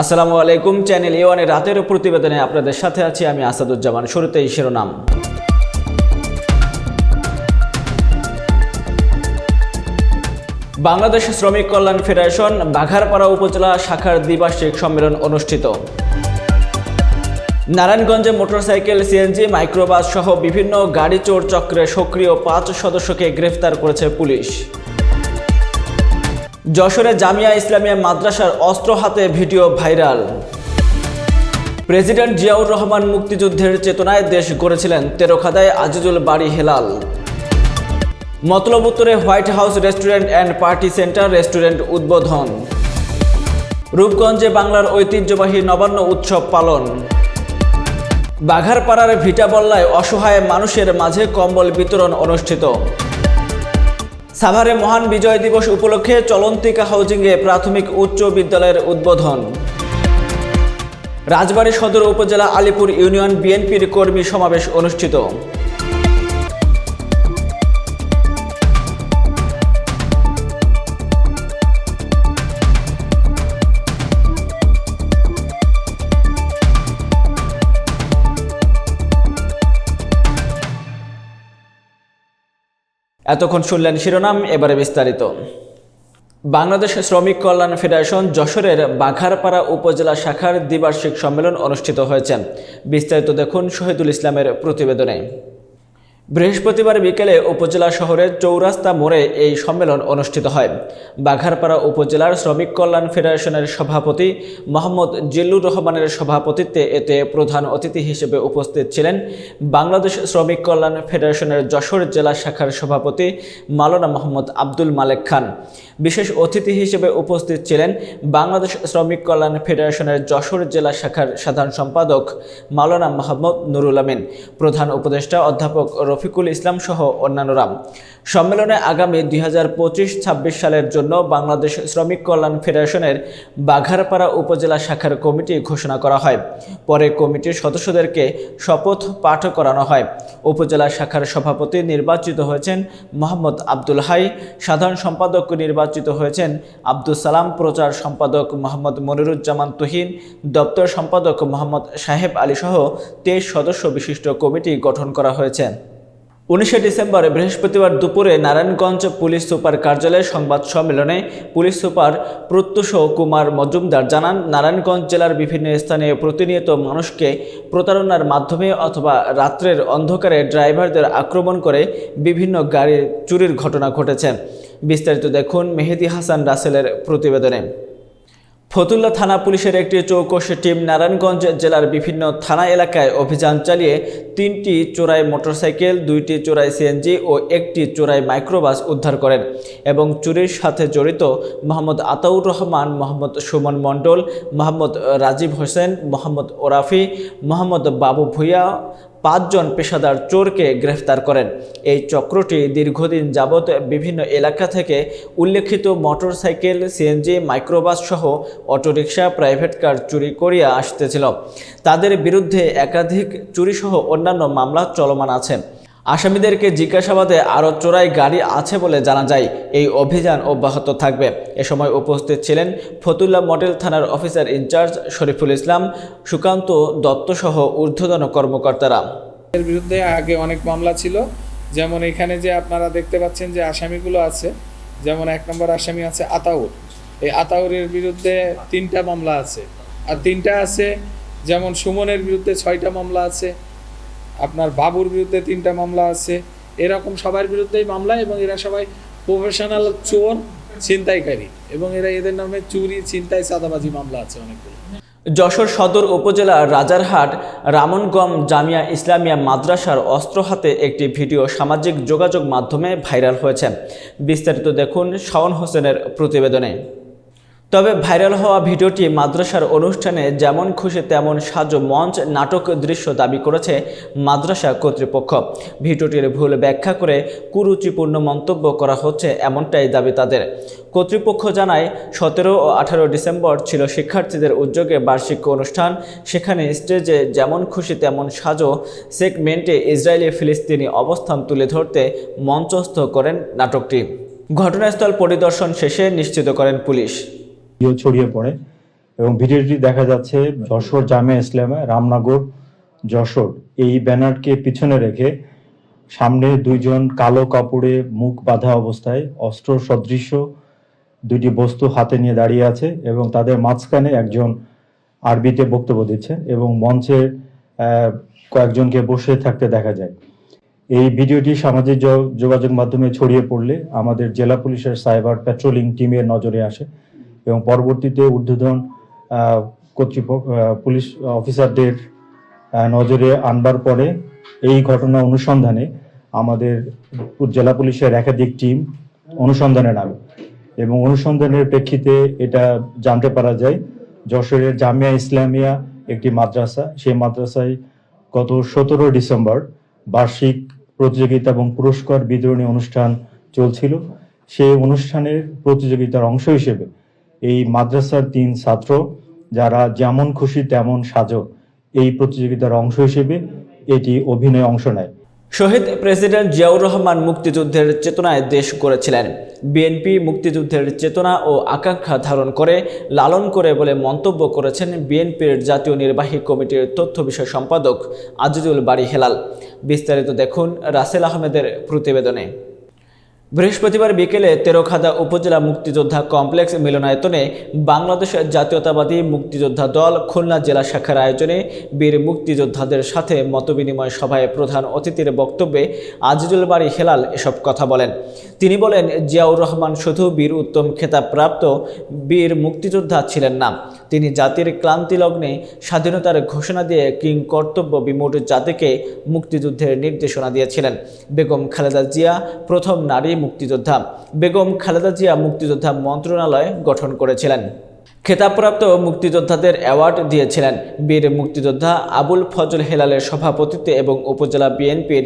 আসসালামু আলাইকুম। চ্যানেল এ1 রাতের প্রতিবেদনে আপনাদের সাথে আছি আমি আসাদুজ্জামান। শুরুতেই শিরোনাম। বাংলাদেশ শ্রমিক কল্যাণ ফেডারেশন বাঘারপাড়া উপজেলা শাখার দ্বিবার্ষিক সম্মেলন অনুষ্ঠিত। নারায়ণগঞ্জে মোটরসাইকেল, সিএনজি, মাইক্রোবাস সহ বিভিন্ন গাড়ি চোর চক্রে সক্রিয় 5 সদস্যকে গ্রেফতার করেছে পুলিশ। যশোরে জামিয়া ইসলামিয়া মাদ্রাসার অস্ত্র হাতে video viral. President Ziaur Rahman মুক্তিযুদ্ধের চেতনায় দেশ গড়েছিলেন, তেরোখাদায় আজিজুল বাড়ি হেলাল। মতলব উত্তরে white House restaurant and party centre restaurant উদ্বোধন। রূপগঞ্জে বাংলার ঐতিহ্যবাহী নবান্ন উৎসব পালন। বাঘারপাড়ার ভিটাবল্লায় অসহায় মানুষের মাঝে কম্বল বিতরণ অনুষ্ঠিত। সাভারে মহান বিজয় দিবস উপলক্ষে চলন্তিকা হাউজিংয়ে প্রাথমিক উচ্চ বিদ্যালয়ের উদ্বোধন। রাজবাড়ী সদর উপজেলা আলীপুর ইউনিয়ন বিএনপির কর্মী সমাবেশ অনুষ্ঠিত। এতক্ষণ শুনলেন শিরোনাম, এবারে বিস্তারিত। বাংলাদেশ শ্রমিক কল্যাণ ফেডারেশন যশোরের বাঘারপাড়া উপজেলা শাখার দ্বিবার্ষিক সম্মেলন অনুষ্ঠিত হয়েছে। বিস্তারিত দেখুন শহীদুল ইসলামের প্রতিবেদনে। বৃহস্পতিবার বিকেলে উপজেলা শহরের চৌরাস্তা মোড়ে এই সম্মেলন অনুষ্ঠিত হয়। বাঘারপাড়া উপজেলার শ্রমিক কল্যাণ ফেডারেশনের সভাপতি মোহাম্মদ জিল্লুর রহমানের সভাপতিত্বে এতে প্রধান অতিথি হিসেবে উপস্থিত ছিলেন বাংলাদেশ শ্রমিক কল্যাণ ফেডারেশনের যশোর জেলা শাখার সভাপতি মাওলানা মোহাম্মদ আব্দুল মালেক খান। বিশেষ অতিথি হিসেবে উপস্থিত ছিলেন বাংলাদেশ শ্রমিক কল্যাণ ফেডারেশনের যশোর জেলা শাখার সাধারণ সম্পাদক মাওলানা মোহাম্মদ নুরুল আমিন, প্রধান উপদেষ্টা অধ্যাপক রফিকুল ইসলাম সহ অন্যান্যরা। সম্মেলনে আগামী 2025-26 সালের জন্য বাংলাদেশ শ্রমিক কল্যাণ ফেডারেশনের বাঘারপাড়া উপজেলা শাখার কমিটি ঘোষণা করা হয়। পরে কমিটির সদস্যদেরকে শপথ পাঠ করানো হয়। উপজেলা শাখার সভাপতি নির্বাচিত হয়েছেন মোহাম্মদ আব্দুল হাই, সাধারণ সম্পাদক নির্বাচিত হয়েছেন আব্দুল সালাম, প্রচার সম্পাদক মোহাম্মদ মনিরুজ্জামান তুহিন, দপ্তর সম্পাদক মোহাম্মদ সাহেব আলী সহ 23 সদস্য বিশিষ্ট কমিটি গঠন করা হয়েছে। 19 ডিসেম্বর বৃহস্পতিবার দুপুরে নারায়ণগঞ্জ পুলিশ সুপার কার্যালয়ে সংবাদ সম্মেলনে পুলিশ সুপার প্রত্যুষ কুমার মজুমদার জানান, নারায়ণগঞ্জ জেলার বিভিন্ন স্থানে প্রতিনিয়ত মানুষকে প্রতারণার মাধ্যমে অথবা রাত্রের অন্ধকারে ড্রাইভারদের আক্রমণ করে বিভিন্ন গাড়ি চুরির ঘটনা ঘটেছে। বিস্তারিত দেখুন মেহেদি হাসান রাসেলের প্রতিবেদনে। ফতুল্লা থানা পুলিশের একটি চৌকস টিম নারায়ণগঞ্জ জেলার বিভিন্ন থানা এলাকায় অভিযান চালিয়ে 3টি চোরাই মোটরসাইকেল, 2টি চোরাই সিএনজি ও 1টি চোরাই মাইক্রোবাস উদ্ধার করেন এবং চুরির সাথে জড়িত মোহাম্মদ আতাউর রহমান, মোহাম্মদ সুমন মণ্ডল, মোহাম্মদ রাজীব হোসেন, মোহাম্মদ ওরাফি, মোহাম্মদ বাবু ভুইয়া 5 জন পেশাদার চোরকে গ্রেফতার করেন। এই চক্রটি দীর্ঘদিন যাবৎ বিভিন্ন এলাকা থেকে উল্লেখিত মোটরসাইকেল, সিএনজি, মাইক্রোবাস সহ অটোরিকশা, প্রাইভেট কার চুরি করিয়া আসতেছিল। তাদের বিরুদ্ধে একাধিক চুরিসহ অন্যান্য মামলা চলমান আছে। আসামিদেরকে জিজ্ঞাসাবাদে আরও চোরাই গাড়ি আছে বলে জানা যায়। এই অভিযান অব্যাহত থাকবে। এ সময় উপস্থিত ছিলেন ফতুল্লা মডেল থানার অফিসার ইনচার্জ শরীফুল ইসলাম, সুকান্ত দত্ত সহ ঊর্ধ্বতন কর্মকর্তারা। এর বিরুদ্ধে আগে অনেক মামলা ছিল, যেমন এখানে যে আপনারা দেখতে পাচ্ছেন যে আসামিগুলো আছে, যেমন 1 নম্বর আসামি আছে আতাউর। এই আতাউরের বিরুদ্ধে 3টা মামলা আছে, আর 3টা আছে যেমন সুমনের বিরুদ্ধে 6টা মামলা আছে, আপনার বাবুর বিরুদ্ধে 3টা মামলা আছে। এরকম সবার বিরুদ্ধেই মামলা, এবং এরা সবাই প্রফেশনাল চোর, ছিনতাইকারী, এবং এদের নামে চুরি, ছিনতাই, চাঁদাবাজি মামলা আছে অনেকগুলো। যশোর সদর উপজেলার রাজারহাট রামনগঞ্জ জামিয়া ইসলামিয়া মাদ্রাসার অস্ত্র হাতে একটি ভিডিও সামাজিক যোগাযোগ মাধ্যমে ভাইরাল হয়েছে। বিস্তারিত দেখুন শাওন হোসেনের প্রতিবেদনে। তবে ভাইরাল হওয়া ভিডিওটি মাদ্রাসার অনুষ্ঠানে যেমন খুশি তেমন সাজো মঞ্চ নাটক দৃশ্য দাবি করেছে মাদ্রাসা কর্তৃপক্ষ। ভিডিওটির ভুল ব্যাখ্যা করে কুরুচিপূর্ণ মন্তব্য করা হচ্ছে, এমনটাই দাবি তাদের। কর্তৃপক্ষ জানায় 17 ও 18 ডিসেম্বর ছিল শিক্ষার্থীদের উদ্যোগে বার্ষিক অনুষ্ঠান। সেখানে স্টেজে যেমন খুশি তেমন সাজো সেগমেন্টে ইসরায়েলি ফিলিস্তিনি অবস্থান তুলে ধরতে মঞ্চস্থ করেন নাটকটি। ঘটনাস্থল পরিদর্শন শেষে নিশ্চিত করেন পুলিশ। ছড়িয়ে পড়ে এবং ভিডিওটি দেখা যাচ্ছে যশোর জামিয়া ইসলামিয়া রামনগর যশোর এই ব্যানারকে পিছনে রেখে সামনে দুইজন কালো কাপড়ে মুখ বাঁধা অবস্থায় অস্ত্র সদৃশ্য দুইটি বস্তু হাতে নিয়ে দাঁড়িয়ে আছে এবং তাদের মাঝখানে একজন আরবিতে বক্তব্য দিচ্ছে এবং মঞ্চে কয়েকজনকে বসে থাকতে দেখা যায়। এই ভিডিওটি সামাজিক যোগাযোগ মাধ্যমে ছড়িয়ে পড়লে আমাদের জেলা পুলিশের সাইবার প্যাট্রোলিং টিমের নজরে আসে এবং পরবর্তীতে ঊর্ধ্বতন কর্তৃপক্ষ পুলিশ অফিসারদের নজরে আনবার পরে এই ঘটনা অনুসন্ধানে আমাদের জেলা পুলিশের একাধিক টিম অনুসন্ধানে নামে এবং অনুসন্ধানের প্রেক্ষিতে এটা জানতে পারা যায় যশোরের জামিয়া ইসলামিয়া একটি মাদ্রাসা, সেই মাদ্রাসায় গত 17 ডিসেম্বর বার্ষিক প্রতিযোগিতা এবং পুরস্কার বিতরণী অনুষ্ঠান চলছিল। সেই অনুষ্ঠানের প্রতিযোগিতার অংশ হিসেবে এই মাদ্রাসার 3 ছাত্র যারা যেমন খুশি তেমন সাজো এই প্রতিযোগিতার অংশ হিসেবে এটি অভিনয়ে অংশ নেয়। শহীদ প্রেসিডেন্ট জিয়াউর রহমান মুক্তিযুদ্ধের চেতনায় দেশ গড়েছিলেন। বিএনপি মুক্তিযুদ্ধের চেতনা ও আকাঙ্ক্ষা ধারণ করে লালন করে বলে মন্তব্য করেছেন বিএনপির জাতীয় নির্বাহী কমিটির তথ্য বিষয় সম্পাদক আজিজুল বারী হেলাল। বিস্তারিত দেখুন রাসেল আহমেদের প্রতিবেদনে। বৃহস্পতিবার বিকেলে তেরখাদা উপজেলা মুক্তিযোদ্ধা কমপ্লেক্স মিলনায়তনে বাংলাদেশ জাতীয়তাবাদী মুক্তিযোদ্ধা দল খুলনা জেলা শাখার আয়োজনে বীর মুক্তিযোদ্ধাদের সাথে মতবিনিময় সভায় প্রধান অতিথির বক্তব্যে আজিজুল বারী হেলাল এসব কথা বলেন। তিনি বলেন, জিয়াউর রহমান শুধু বীর উত্তম খেতাবপ্রাপ্ত বীর মুক্তিযোদ্ধা ছিলেন না, তিনি জাতির ক্লান্তি লগ্নে স্বাধীনতার ঘোষণা দিয়ে কিং কর্তব্য বিমূঢ় জাতিকে মুক্তিযুদ্ধের নির্দেশনা দিয়েছিলেন। বেগম খালেদা জিয়া প্রথম নারী মুক্তিযোদ্ধা। বেগম খালেদা জিয়া মুক্তিযোদ্ধা মন্ত্রণালয় গঠন করেছিলেন। খেতাবপ্রাপ্ত মুক্তিযোদ্ধাদের অ্যাওয়ার্ড দিয়েছিলেন। বীর মুক্তিযোদ্ধা আবুল ফজল হেলালের সভাপতিত্বে এবং উপজেলা বিএনপির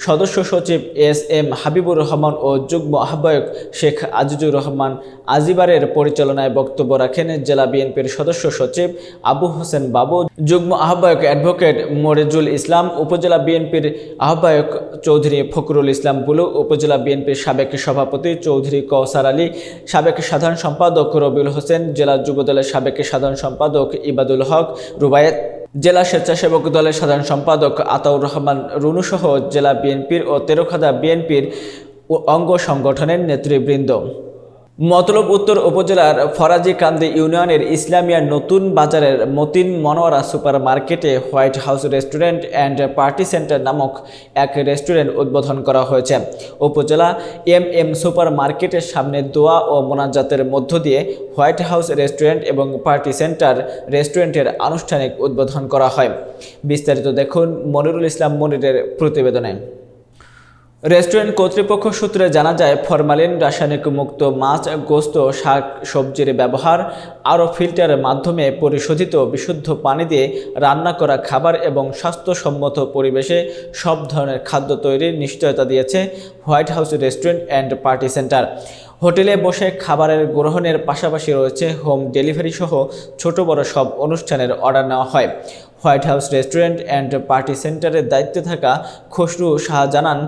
সদস্য সচিব এস.এম. হাবিবুর রহমান ও যুগ্ম আহ্বায়ক শেখ আজিজুর রহমান আজিবারের পরিচালনায় বক্তব্য রাখেন জেলা বিএনপির সদস্য সচিব আবু হোসেন বাবু, যুগ্ম আহ্বায়ক অ্যাডভোকেট মরিজুল ইসলাম, উপজেলা বিএনপির আহ্বায়ক চৌধুরী ফখরুল ইসলাম বুলু, উপজেলা বিএনপির সাবেক সভাপতি চৌধুরী কৌসার আলী, সাবেক সাধারণ সম্পাদক রবিউল হোসেন, জেলা যুবদলের সাবেক সাধারণ সম্পাদক ইবাদুল হক রুবায়েত, জেলা স্বেচ্ছাসেবক দলের সাধারণ সম্পাদক আতাউর রহমান রুনু সহ জেলা বিএনপির ও তেরখাদা বিএনপির অঙ্গ সংগঠনের নেতৃবৃন্দ। মতলব উত্তর উপজেলার ফরাজিকান্দি ইউনিয়নের ইসলামিয়া নতুন বাজারের মতিন মনোয়ারা সুপার মার্কেটে white House restaurant and party centre নামক এক রেস্টুরেন্ট উদ্বোধন করা হয়েছে। উপজেলা এম সুপার মার্কেটের সামনে দোয়া ও মোনাজাতের মধ্য দিয়ে হোয়াইট হাউস রেস্টুরেন্ট এবং পার্টি সেন্টার রেস্টুরেন্টের আনুষ্ঠানিক উদ্বোধন করা হয়। বিস্তারিত দেখুন মনিরুল ইসলাম মনিরের প্রতিবেদনে। রেস্টুরেন্ট কর্তৃপক্ষ সূত্রে জানা যায়, ফরমালিন, রাসায়নিক মুক্ত মাছ, গোস্ত, শাক সবজির ব্যবহার, আরও ফিল্টারের মাধ্যমে পরিশোধিত বিশুদ্ধ পানি দিয়ে রান্না করা খাবার এবং স্বাস্থ্যসম্মত পরিবেশে সব ধরনের খাদ্য তৈরির নিশ্চয়তা দিয়েছে white House restaurant and party centre. হোটেলে বসে খাবারের গ্রহণের পাশাপাশি রয়েছে হোম ডেলিভারি সহ ছোট বড় সব অনুষ্ঠানের অর্ডার নেওয়া হয়। White House restaurant and party সেন্টারের দায়িত্বে থাকা খসরু শাহ জানান,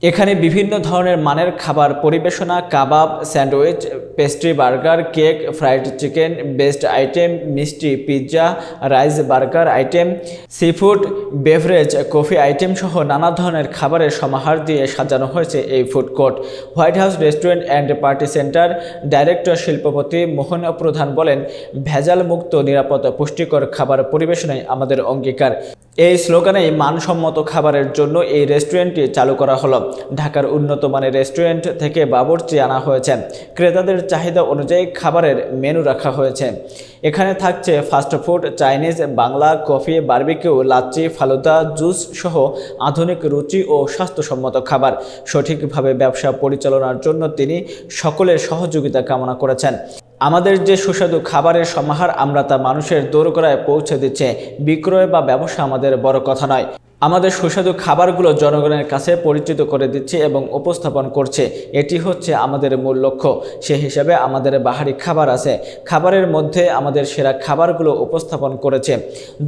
এখানে বিভিন্ন ধরনের মানের খাবার পরিবেশনা, কাবাব, sandwich, pastry, burger, cake, fried chicken, best item, মিষ্টি, pizza, rice, burger item, seafood, beverage, coffee item সহ নানা ধরনের খাবারের সমাহার দিয়ে সাজানো হয়েছে এই food court. White House restaurant and party centre director শিল্পপতি মোহন প্রধান বলেন, ভেজাল মুক্ত, নিরাপদ, পুষ্টিকর খাবার পরিবেশনায় আমাদের অঙ্গীকার। এই স্লোগানেই মানসম্মত খাবারের জন্য এই রেস্টুরেন্টটি চালু করা হলো। ঢাকার উন্নত মানের রেস্টুরেন্ট থেকে বাবুর্চি আনা হয়েছে। ক্রেতাদের চাহিদা অনুযায়ী খাবারের মেনু রাখা হয়েছে। এখানে থাকছে fast food, Chinese, Bangla, coffee, barbecue, lassi, falooda, juice সহ আধুনিক রুচি ও স্বাস্থ্যসম্মত খাবার। সঠিকভাবে ব্যবসা পরিচালনার জন্য তিনি সকলের সহযোগিতা কামনা করেছেন। আমাদের যে সুস্বাদু খাবারের সমাহার, আমরা তা মানুষের দোরগোড়ায় পৌঁছে দিচ্ছে। বিক্রয় বা ব্যবসা আমাদের বড় কথা নয়। আমাদের সুস্বাদু খাবারগুলো জনগণের কাছে পরিচিত করে দিচ্ছে এবং উপস্থাপন করছে। এটি হচ্ছে আমাদের মূল লক্ষ্য। সে হিসাবে আমাদের বাহারি খাবার আছে, খাবারের মধ্যে আমাদের সেরা খাবারগুলো উপস্থাপন করেছে।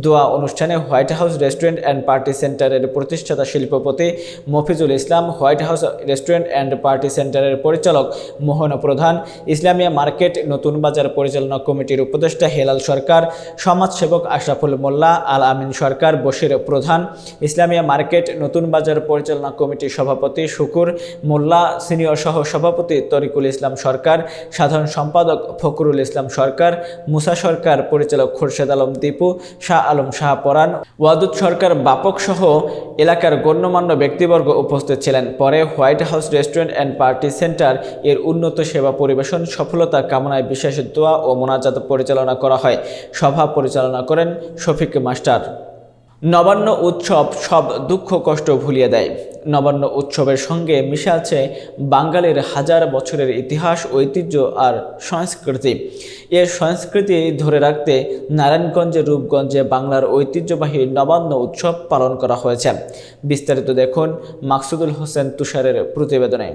দোয়া অনুষ্ঠানে White House restaurant and party সেন্টারের প্রতিষ্ঠাতা শিল্পপতি Mofizul Islam, White House restaurant and party সেন্টারের পরিচালক মোহন প্রধান, ইসলামিয়া মার্কেট নতুন বাজার পরিচালনা কমিটির উপদেষ্টা হেলাল সরকার, সমাজসেবক আশরাফুল মোল্লা, আল আমিন সরকার, বশির প্রধান, ইসলামিয়া মার্কেট নতুন বাজার পরিচালনা কমিটির সভাপতি শুকুর মোল্লা, সিনিয়র সহ সভাপতি তরিকুল ইসলাম সরকার, সাধারণ সম্পাদক ফখরুল ইসলাম সরকার, মুসা সরকার, পরিচালক খোরশেদ আলম দীপু, শাহ আলম শাহ পরান, ওয়াদুদ সরকার বাপক সহ এলাকার গণ্যমান্য ব্যক্তিবর্গ উপস্থিত ছিলেন। পরে white House restaurant and party centre এর উন্নত সেবা পরিবেশন সফলতা কামনায় বিশেষ দোয়া ও মোনাজাত পরিচালনা করা হয়। সভা পরিচালনা করেন শফিক মাস্টার। নবান্ন উৎসব সব দুঃখ কষ্ট ভুলিয়ে দেয়। নবান্ন উৎসবের সঙ্গে মিশে আছে বাঙালির হাজার বছরের ইতিহাস, ঐতিহ্য আর সংস্কৃতি। এ সংস্কৃতি ধরে রাখতে নারায়ণগঞ্জে, রূপগঞ্জে বাংলার ঐতিহ্যবাহী নবান্ন উৎসব পালন করা হয়েছে। বিস্তারিত দেখুন মাকসুদুল হোসেন তুষারের প্রতিবেদনে।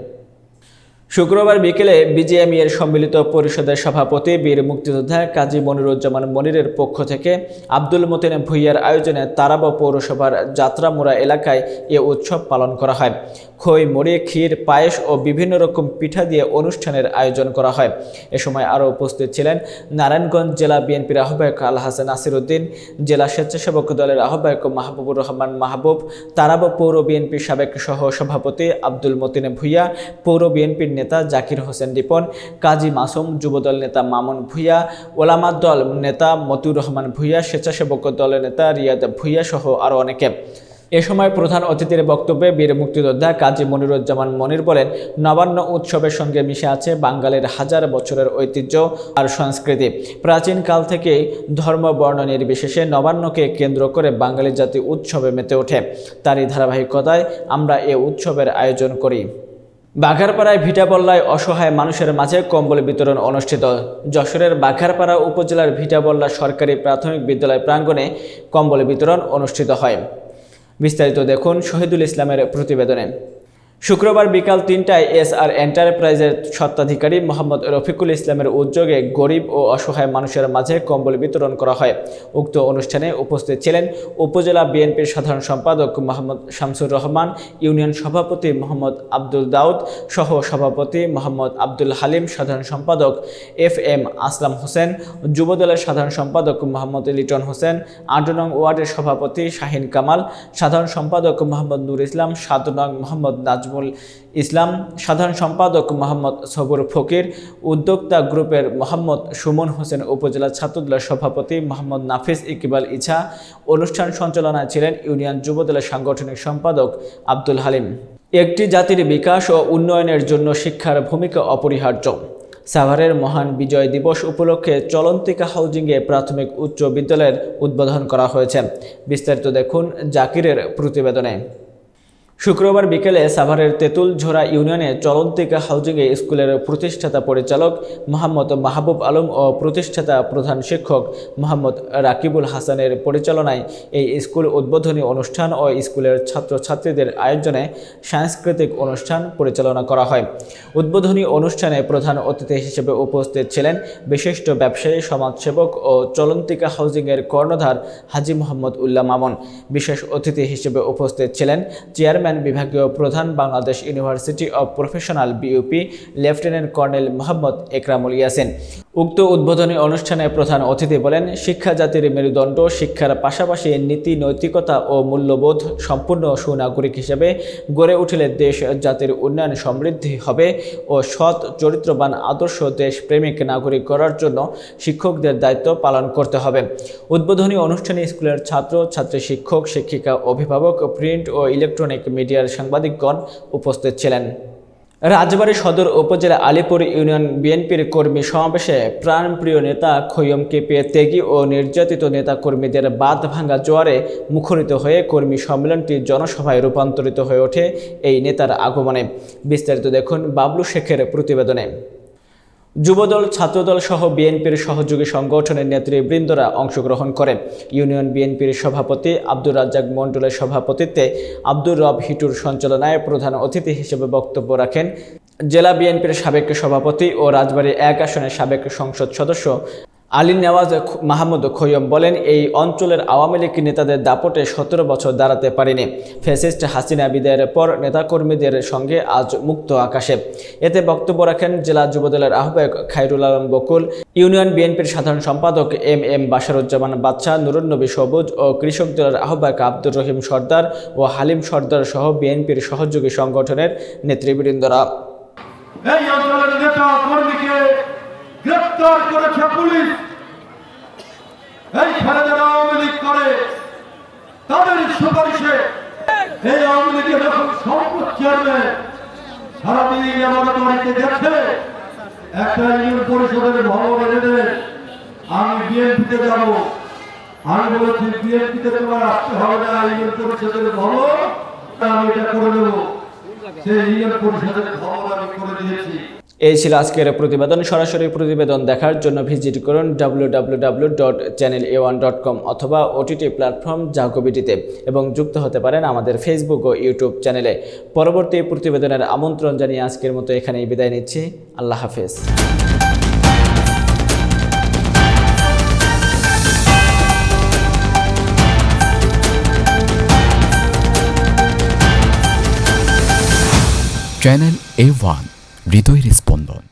শুক্রবার বিকেলে বিজিএমইএর সম্মিলিত পরিষদের সভাপতি বীর মুক্তিযোদ্ধা কাজী মনিরুজ্জামান মনিরের পক্ষ থেকে আব্দুল মতিন ভূঁইয়ার আয়োজনে তারাব পৌরসভার যাত্রামুড়া এলাকায় এ উৎসব পালন করা হয়। খই, মুড়ি, ক্ষীর, পায়েস ও বিভিন্ন রকম পিঠা দিয়ে অনুষ্ঠানের আয়োজন করা হয়। এ সময় আরও উপস্থিত ছিলেন নারায়ণগঞ্জ জেলা বিএনপির আহ্বায়ক আল হাসান নাসিরউদ্দিন, জেলা স্বেচ্ছাসেবক দলের আহ্বায়ক মাহবুবুর রহমান মাহবুব, তারাব পৌর বিএনপির সাবেক সহ সভাপতি আব্দুল মতিন ভূঁইয়া, পৌর বিএনপির নেতা জাকির হোসেন রিপন, কাজী মাসুম, যুবদল নেতা মামুন ভূঁইয়া, ওলামা দল নেতা মতিউর রহমান ভূঁইয়া, স্বেচ্ছাসেবক দলের নেতা রিয়াদ ভূঁইয়া সহ আরও অনেকে। এ সময় প্রধান অতিথির বক্তব্যে বীর মুক্তিযোদ্ধা কাজী মনিরুজ্জামান মনির বলেন, নবান্ন উৎসবের সঙ্গে মিশে আছে বাঙালির হাজার বছরের ঐতিহ্য আর সংস্কৃতি। প্রাচীন কাল থেকে ধর্ম বর্ণ নির্বিশেষে নবান্নকে কেন্দ্র করে বাঙালি জাতি উৎসবে মেতে ওঠে। তারই ধারাবাহিকতায় আমরা এ উৎসবের আয়োজন করি। বাঘারপাড়ায় ভিটাবল্লায় অসহায় মানুষের মাঝে কম্বল বিতরণ অনুষ্ঠিত। যশোরের বাঘারপাড়া উপজেলার ভিটাবল্লা সরকারি প্রাথমিক বিদ্যালয় প্রাঙ্গণে কম্বল বিতরণ অনুষ্ঠিত হয়। বিস্তারিত দেখুন শহীদুল ইসলামের প্রতিবেদনে। শুক্রবার বিকাল ৩টায় SR এন্টারপ্রাইজের স্বত্বাধিকারী মোহাম্মদ রফিকুল ইসলামের উদ্যোগে গরিব ও অসহায় মানুষের মাঝে কম্বল বিতরণ করা হয়। উক্ত অনুষ্ঠানে উপস্থিত ছিলেন উপজেলা বিএনপির সাধারণ সম্পাদক মোহাম্মদ শামসুর রহমান, ইউনিয়ন সভাপতি মোহাম্মদ আব্দুল দাউদ, সহ সভাপতি মোহাম্মদ আব্দুল হালিম, সাধারণ সম্পাদক FM আসলাম হোসেন, যুবদলের সাধারণ সম্পাদক মোহাম্মদ লিটন হোসেন, ৮ নং ওয়ার্ডের সভাপতি শাহিন কামাল, সাধারণ সম্পাদক মোহাম্মদ নুর ইসলাম, ৭ নং মোহাম্মদ নাজমুল ইসলাম, সাধারণ সম্পাদক মোহাম্মদ সবুর ফকির, উদ্যোক্তা গ্রুপের মোহাম্মদ সুমন হোসেন, উপজেলা ছাত্রদলের সভাপতি মোহাম্মদ নাফিস ইকবাল ইছা। অনুষ্ঠান সঞ্চালনায় ছিলেন ইউনিয়ন যুবদলের সাংগঠনিক সম্পাদক আব্দুল হালিম। একটি জাতির বিকাশ ও উন্নয়নের জন্য শিক্ষার ভূমিকা অপরিহার্য। সাভারের মহান বিজয় দিবস উপলক্ষে চলন্তিকা হাউজিংয়ে প্রাথমিক উচ্চ বিদ্যালয়ের উদ্বোধন করা হয়েছে। বিস্তারিত দেখুন জাকিরের প্রতিবেদনে। শুক্রবার বিকেলে সাভারের তেঁতুলঝোড়া ইউনিয়নে চলন্তিকা হাউজিংয়ে স্কুলের প্রতিষ্ঠাতা পরিচালক মোহাম্মদ মাহবুব আলম ও প্রতিষ্ঠাতা প্রধান শিক্ষক মোহাম্মদ রাকিবুল হাসানের পরিচালনায় এই স্কুল উদ্বোধনী অনুষ্ঠান ও স্কুলের ছাত্রছাত্রীদের আয়োজনে সাংস্কৃতিক অনুষ্ঠান পরিচালনা করা হয়। উদ্বোধনী অনুষ্ঠানে প্রধান অতিথি হিসেবে উপস্থিত ছিলেন বিশিষ্ট ব্যবসায়ী, সমাজসেবক ও চলন্তিকা হাউজিংয়ের কর্ণধার হাজী মোহাম্মদ উল্লাহ মামুন। বিশেষ অতিথি হিসেবে উপস্থিত ছিলেন চেয়ারম্যান বিভাগীয় প্রধান, Bangladesh university of professional BUP lieutenant colonel Mohammad Ekramul Yasin. উক্ত উদ্বোধনী অনুষ্ঠানে প্রধান অতিথি বলেন, শিক্ষা জাতির মেরুদণ্ড। শিক্ষার পাশাপাশি নীতি, নৈতিকতা ও মূল্যবোধ সম্পূর্ণ সুনাগরিক হিসেবে গড়ে উঠলে দেশ জাতির উন্নয়ন সমৃদ্ধি হবে ও সৎ, চরিত্রবান, আদর্শ দেশপ্রেমিক নাগরিক করার জন্য শিক্ষকদের দায়িত্ব পালন করতে হবে। উদ্বোধনী অনুষ্ঠানে স্কুলের ছাত্র ছাত্রী, শিক্ষক শিক্ষিকা, অভিভাবক, প্রিন্ট ও ইলেকট্রনিক মিডিয়ার সাংবাদিকগণ উপস্থিত ছিলেন। রাজবাড়ী সদর উপজেলা আলীপুর ইউনিয়ন বিএনপির কর্মী সমাবেশে প্রাণপ্রিয় নেতা খৈয়ম কেপিএ ত্যাগী ও নির্যাতিত নেতা কর্মীদের বাঁধ ভাঙা জোয়ারে মুখরিত হয়ে কর্মী সম্মেলনটি জনসভায় রূপান্তরিত হয়ে ওঠে এই নেতার আগমনে। বিস্তারিত দেখুন বাবলু শেখের প্রতিবেদনে। যুবদল, ছাত্রদল সহ বিএনপির সহযোগী সংগঠনের নেতৃবৃন্দরা অংশগ্রহণ করেন। ইউনিয়ন বিএনপির সভাপতি আব্দুর রাজ্জাক মণ্ডলের সভাপতিত্বে আব্দুর রব হিটুর সঞ্চালনায় প্রধান অতিথি হিসেবে বক্তব্য রাখেন জেলা বিএনপির সাবেক সভাপতি ও রাজবাড়ী 1 আসনের সাবেক সংসদ সদস্য আলী নেওয়াজ মাহমুদ খৈয়ম। বলেন, এই অঞ্চলের আওয়ামী লীগ নেতাদের দাপটে 17 বছর দাঁড়াতে পারেনি। ফ্যাসিস্ট হাসিনা বিদায়ের পর নেতাকর্মীদের সঙ্গে আজ মুক্ত আকাশে। এতে বক্তব্য রাখেন জেলা যুবদলের আহ্বায়ক খায়রুল আলম বকুল, ইউনিয়ন বিএনপির সাধারণ সম্পাদক এম বাশারুজ্জামান বাদশা, নুরুন নবী সবুজ ও কৃষক দলের আহ্বায়ক আব্দুর রহিম সর্দার ও হালিম সর্দার সহ বিএনপির সহযোগী সংগঠনের নেতৃবৃন্দরা। এই অঞ্চলের নেতা কর্মীকে গ্রেফতার করেছে পুলিশ। এই যারা আওয়ামী লীগ করে তাদের সুপারিশে এই আওয়ামী লীগের যখন সম্পদ চেয়ারম্যান সারাদিন আমার বাড়িতে গেছে একটা ইউনিয়ন পরিষদের ভবন এনে দেন, আমি বিএনপিতে যাব। আমি বলেছি বিএনপিতে তোমার আসতে হবে না, ইউনিয়ন পরিষদের ভবন আমি এটা করে দেবো। সেই ইউনিয়ন পরিষদের ভবন আমি করে দিয়েছি। এই ছিল আজকের প্রতিবেদন। সরাসরি প্রতিবেদন দেখার জন্য ভিজিট করুন www.channela1.com অথবা OTT প্ল্যাটফর্ম জাগোবিটিতে এবং যুক্ত হতে পারেন আমাদের ফেসবুক ও ইউটিউব চ্যানেলে। পরবর্তী প্রতিবেদনের আমন্ত্রণ জানিয়ে আজকের মতো এখানেই বিদায় নিচ্ছি। আল্লাহ হাফেজ। চ্যানেল A1 হৃদয়ের স্পন্দন।